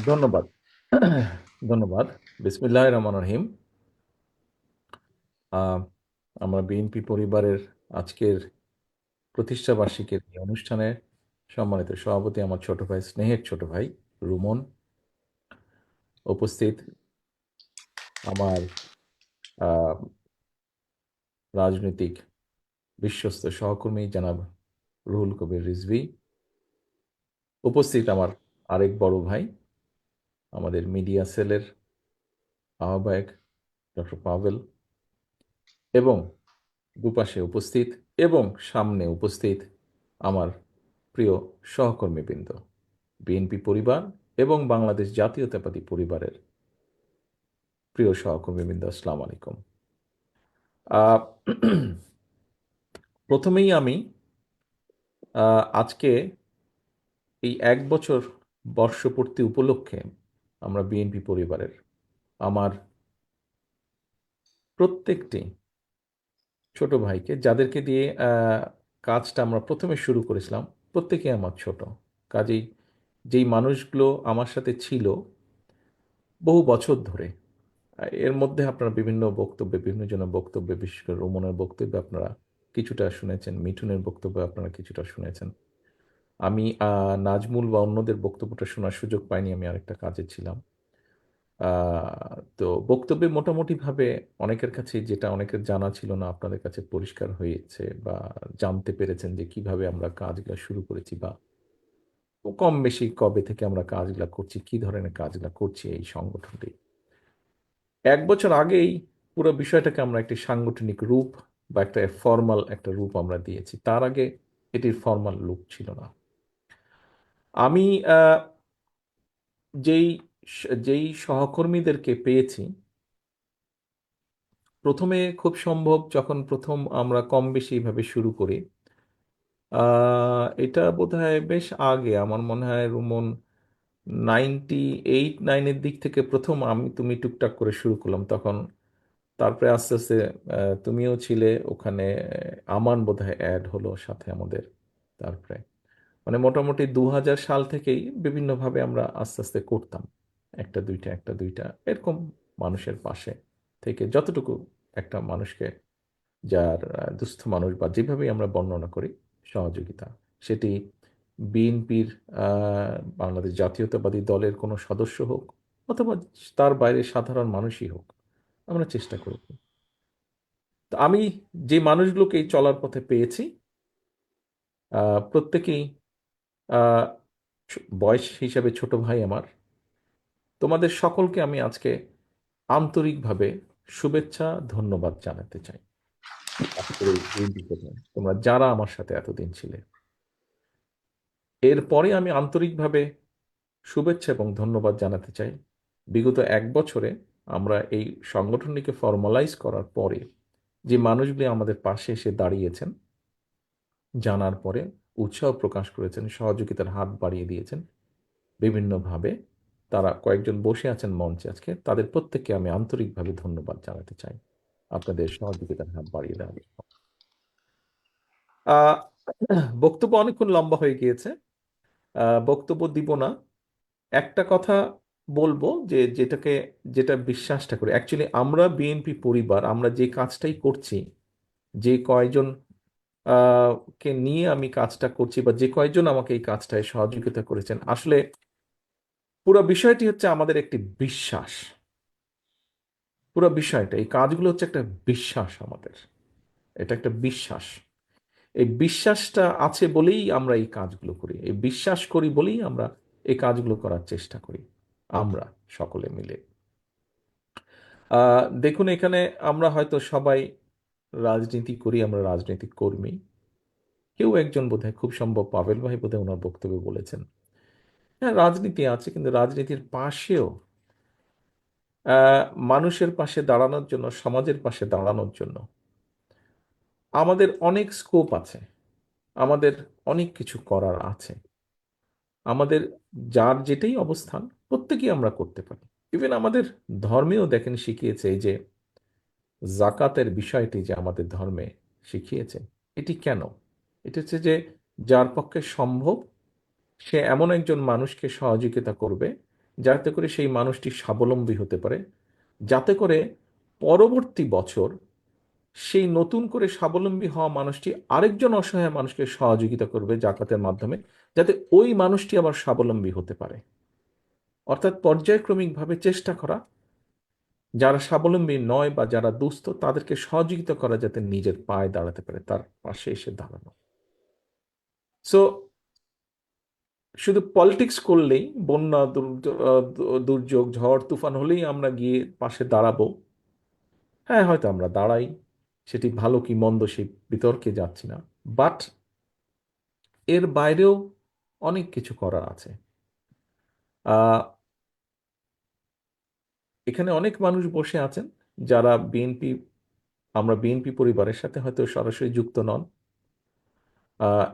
ধন্যবাদ। ধন্যবাদ। বিসমিল্লাহির রহমানির রহিম। আহ, আমরা বিএনপি পরিবারের আজকের প্রতিষ্ঠা বার্ষিকীর এই অনুষ্ঠানে সম্মানিত সভাপতি আমার ছোট ভাই, স্নেহের ছোট ভাই রুমন, উপস্থিত আমার আহ, রাজনৈতিক বিশ্বস্ত সহকর্মী জনাব রুহুল কবির রিজভী, উপস্থিত আমার আরেক বড় ভাই, আমাদের মিডিয়া সেলের আহ্বায়ক ডক্টর পাভেল, এবং দুপাশে উপস্থিত এবং সামনে উপস্থিত আমার প্রিয় সহকর্মীবৃন্দ, বিএনপি পরিবার এবং বাংলাদেশ জাতীয়তাবাদী পরিবারের প্রিয় সহকর্মীবৃন্দ, আসসালামু আলাইকুম। আহ, প্রথমেই আমি আজকে এই 1 বছর বর্ষপূর্তি উপলক্ষে আমরা বিএনপি পরিবারের আমার প্রত্যেকটি ছোট ভাইকে, যাদেরকে দিয়ে কাজটা আমরা প্রথমে শুরু করেছিলাম, প্রত্যেকেই আমার ছোট। কাজেই যেই মানুষগুলো আমার সাথে ছিল বহু বছর ধরে, এর মধ্যে আপনারা বিভিন্ন বক্তব্যে, বিভিন্ন জনের বক্তব্যে, বিশেষ করে রোমনের বক্তব্যে আপনারা কিছুটা শুনেছেন, মিঠুনের বক্তব্যে আপনারা কিছুটা শুনেছেন। আমি নাজমুল বা অন্যদের বক্তব্যটা শোনার সুযোগ পাইনি, আমি আরেকটা কাজে ছিলাম। তো বক্তব্যে মোটামুটিভাবে অনেকের কাছে যেটা অনেকের জানা ছিল না আপনাদের কাছে পরিষ্কার হয়েছে, বা জানতে পেরেছেন যে কিভাবে আমরা কাজগুলো শুরু করেছি, বা কম বেশি কবে থেকে আমরা কাজগুলো করছি, কি ধরনের কাজগুলো করছি এই সংগঠনটি। 1 বছর আগেই পুরো বিষয়টাকে আমরা একটি সাংগঠনিক রূপ বা একটা ফর্মাল একটা রূপ আমরা দিয়েছি। তার আগে এটির ফর্মাল রূপ ছিল না। আমি যেই যেই সহকর্মীদেরকে পেয়েছি, প্রথমে খুব সম্ভব যখন প্রথম আমরা কম বেশি এইভাবে শুরু করি, এটা বোধহয় বেশ আগে, আমার মনে হয় রুমন 98-99-এর দিক থেকে প্রথম আমি তুমি টুকটাক করে শুরু করলাম তখন। তারপরে আস্তে আস্তে তুমিও ছিলে ওখানে, আমান বোধহয় অ্যাড হলো সাথে আমাদের। তারপরে মানে মোটামুটি 2000 সাল থেকেই বিভিন্নভাবে আমরা আস্তে আস্তে করতাম, একটা দুইটা একটা দুইটা এরকম মানুষের পাশে থেকে যতটুকু একটা মানুষকে, যার দুস্থ মানুষ বা যেভাবেই আমরা বর্ণনা করি, সহযোগিতা, সেটি বিএনপির বাংলাদেশ জাতীয়তাবাদী দলের কোনো সদস্য হোক অথবা তার বাইরে সাধারণ মানুষই হোক, আমরা চেষ্টা করেছি। তো আমি যে মানুষগুলোকে এই চলার পথে পেয়েছি, প্রত্যেকেই আহ, বয়স হিসাবে ছোট ভাই আমার। তোমাদের সকলকে আমি আজকে আন্তরিকভাবে শুভেচ্ছা, ধন্যবাদ জানাতে চাই আজকের এই দিনটিতে, তোমরা যারা আমার সাথে এতদিন ছিলে। এরপরে আমি আন্তরিকভাবে শুভেচ্ছা এবং ধন্যবাদ জানাতে চাই বিগত 1 বছরে আমরা এই সংগঠনটিকে ফর্মালাইজ করার পরে যে মানুষগুলি আমাদের পাশে এসে দাঁড়িয়েছেন, জানার পরে উৎসাহ প্রকাশ করেছেন, সহযোগিতার হাত বাড়িয়ে দিয়েছেন বিভিন্নভাবে। তারা কয়েকজন বসে আছেন মঞ্চে আজকে, তাদের প্রত্যেককে আমি আন্তরিকভাবে ধন্যবাদ জানাতে চাই আপনাদের সহযোগিতার হাত বাড়িয়ে দেওয়ার জন্য। আহ, বক্তব্য অনেকক্ষণ লম্বা হয়ে গিয়েছে, বক্তব্য দিব না। একটা কথা বলবো যে যেটা বিশ্বাসটা করি, অ্যাকচুয়ালি আমরা বিএনপি পরিবার, আমরা যে কাজটাই করছি, যে কয়জন কে নিয়ে আমি কাজটা করছি, বা যে কয়জন আমাকে এই কাজটায় সহযোগিতা করেছেন, আসলে পুরো বিষয়টি হচ্ছে আমাদের একটি বিশ্বাস। পুরো বিষয়টা, এই কাজগুলো হচ্ছে একটা বিশ্বাস আমাদের, এটা একটা বিশ্বাস। এই বিশ্বাসটা আছে বলেই আমরা এই কাজগুলো করি, এই বিশ্বাস করি বলেই আমরা এই কাজগুলো করার চেষ্টা করি, আমরা সকলে মিলে। দেখুন, এখানে আমরা হয়তো সবাই রাজনীতি করি, আমরা রাজনৈতিক কর্মী। কেউ একজন বোধহয়, খুব সম্ভব পাভেল ভাই বোধহয় ওনার বক্তব্যে বলেছেন, হ্যাঁ রাজনীতি আছে, কিন্তু রাজনীতির পাশেও আহ, মানুষের পাশে দাঁড়ানোর জন্য, সমাজের পাশে দাঁড়ানোর জন্য আমাদের অনেক স্কোপ আছে, আমাদের অনেক কিছু করার আছে। আমাদের যার যেটাই অবস্থান, প্রত্যেকেই আমরা করতে পারি। ইভেন আমাদের ধর্মেও দেখেন শিখিয়েছে, এই যে জাকাতের বিষয়টি যে আমাদের ধর্মে শিখিয়েছে, এটি কেন? এটি হচ্ছে যে যার পক্ষে সম্ভব সে এমন একজন মানুষকে সহযোগিতা করবে যাতে করে সেই মানুষটি স্বাবলম্বী হতে পারে, যাতে করে পরবর্তী বছর সেই নতুন করে স্বাবলম্বী হওয়া মানুষটি আরেকজন অসহায় মানুষকে সহযোগিতা করবে জাকাতের মাধ্যমে, যাতে ওই মানুষটি আবার স্বাবলম্বী হতে পারে। অর্থাৎ পর্যায়ক্রমিকভাবে চেষ্টা করা, যারা স্বাবলম্বী নয় বা যারা দুস্থ তাদেরকে সহযোগিতা করা যাতে নিজের পায়ে দাঁড়াতে পারে, তার পাশে এসে দাঁড়ানো। সো শুধু পলিটিক্স করলেই, বন্যা দুর্যোগ ঝড় তুফান হলেই আমরা গিয়ে পাশে দাঁড়াবো, হ্যাঁ হয়তো আমরা দাঁড়াই, সেটি ভালো কি মন্দ সেই বিতর্কে যাচ্ছি না, বাট এর বাইরেও অনেক কিছু করার আছে। আহ, এখানে অনেক মানুষ বসে আছেন যারা বিএনপি, আমরা বিএনপি পরিবারের সাথে হয়তো সরাসরি যুক্ত নন,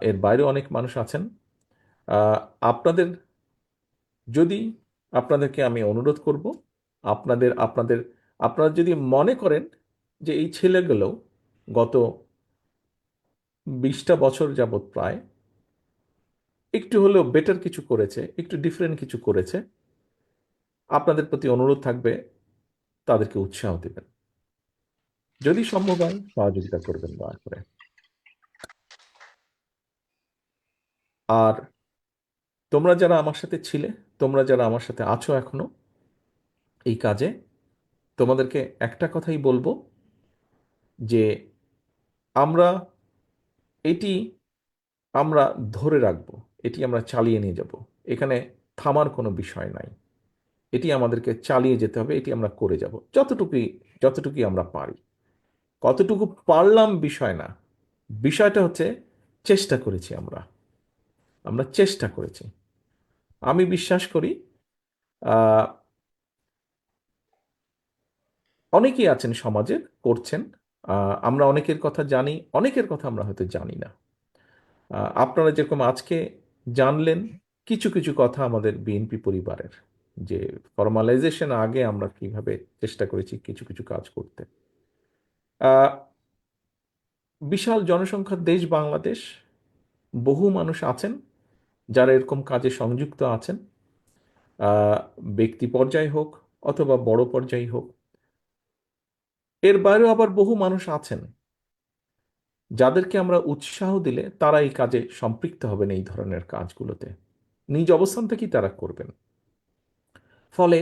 এর বাইরেও অনেক মানুষ আছেন। আহ, আপনাদের, যদি, আপনাদেরকে আমি অনুরোধ করব, আপনাদের আপনাদের আপনারা যদি মনে করেন যে এই ছেলেগুলো গত 20টা বছর যাবৎ প্রায় একটু হলেও বেটার কিছু করেছে, একটু ডিফারেন্ট কিছু করেছে, আপনাদের প্রতি অনুরোধ থাকবে তাদেরকে উৎসাহ দেবেন, যদি সম্ভব হয় সহযোগিতা করবেন দয়া করে। আর তোমরা যারা আমার সাথে ছিলে, তোমরা যারা আমার সাথে আছো এখনো এই কাজে, তোমাদেরকে একটা কথাই বলবো যে আমরা এটি আমরা ধরে রাখবো, এটি আমরা চালিয়ে নিয়ে যাব, এখানে থামার কোনো বিষয় নাই, এটি আমাদেরকে চালিয়ে যেতে হবে, এটি আমরা করে যাব যতটুকুই আমরা পারি। কতটুকু পারলাম বিষয় না, বিষয়টা হচ্ছে চেষ্টা করেছি আমরা, আমরা চেষ্টা করেছি। আমি বিশ্বাস করি আহ, অনেকেই আছেন সমাজের করছেন, আমরা অনেকের কথা জানি, অনেকের কথা আমরা হয়তো জানি না। আপনারা যেরকম আজকে জানলেন কিছু কিছু কথা আমাদের বিএনপি পরিবারের, যে ফর্মালাইজেশন আগে আমরা কিভাবে চেষ্টা করেছি কিছু কিছু কাজ করতে। আহ, বিশাল জনসংখ্যার দেশ বাংলাদেশ, বহু মানুষ আছেন যারা এরকম কাজে সংযুক্ত আছেন, আহ, ব্যক্তি পর্যায়ে হোক অথবা বড় পর্যায়ে হোক। এর বাইরেও আবার বহু মানুষ আছেন যাদেরকে আমরা উৎসাহ দিলে তারা এই কাজে সম্পৃক্ত হবেন, এই ধরনের কাজগুলোতে নিজ অবস্থান থেকেই তারা করবেন। ফলে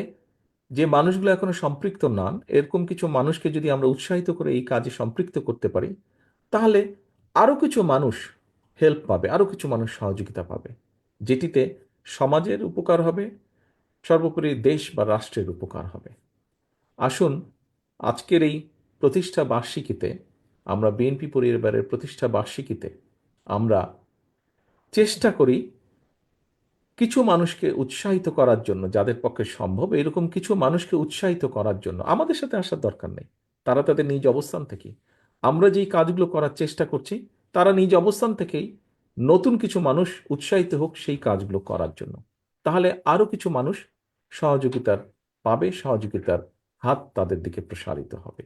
যে মানুষগুলো এখনো সম্পৃক্ত নন, এরকম কিছু মানুষকে যদি আমরা উৎসাহিত করে এই কাজে সম্পৃক্ত করতে পারি, তাহলে আরো কিছু মানুষ হেল্প পাবে, আরো কিছু মানুষ সহযোগিতা পাবে, যেটিতে সমাজের উপকার হবে, সর্বোপরি দেশ বা রাষ্ট্রের উপকার হবে। আসুন আজকের এই প্রতিষ্ঠা বার্ষিকীতে, আমরা বিএনপি পরিবারের প্রতিষ্ঠা বার্ষিকীতে আমরা চেষ্টা করি কিছু মানুষকে উৎসাহিত করার জন্য, যাদের পক্ষে সম্ভব এরকম কিছু মানুষকে উৎসাহিত করার জন্য। আমাদের সাথে আসার দরকার নেই, তারা তাদের নিজ অবস্থান থেকে, আমরা যেই কাজগুলো করার চেষ্টা করছি তারা নিজ অবস্থান থেকেই নতুন কিছু মানুষ উৎসাহিত হোক সেই কাজগুলো করার জন্য। তাহলে আরো কিছু মানুষ সহযোগিতার পাবে, সহযোগিতার হাত তাদের দিকে প্রসারিত হবে।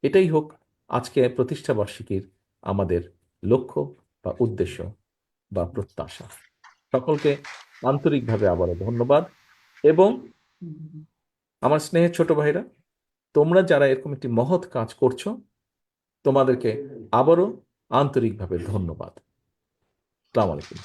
এটাই হোক আজকে প্রতিষ্ঠা বার্ষিকীর আমাদের লক্ষ্য বা উদ্দেশ্য বা প্রত্যাশা। সকলকে আন্তরিকভাবে আবারও ধন্যবাদ। এবং আমার স্নেহের ছোট ভাইরা, তোমরা যারা এরকম একটি মহৎ কাজ করছো, তোমাদেরকে আবারও আন্তরিকভাবে ধন্যবাদ। আসসালামু আলাইকুম।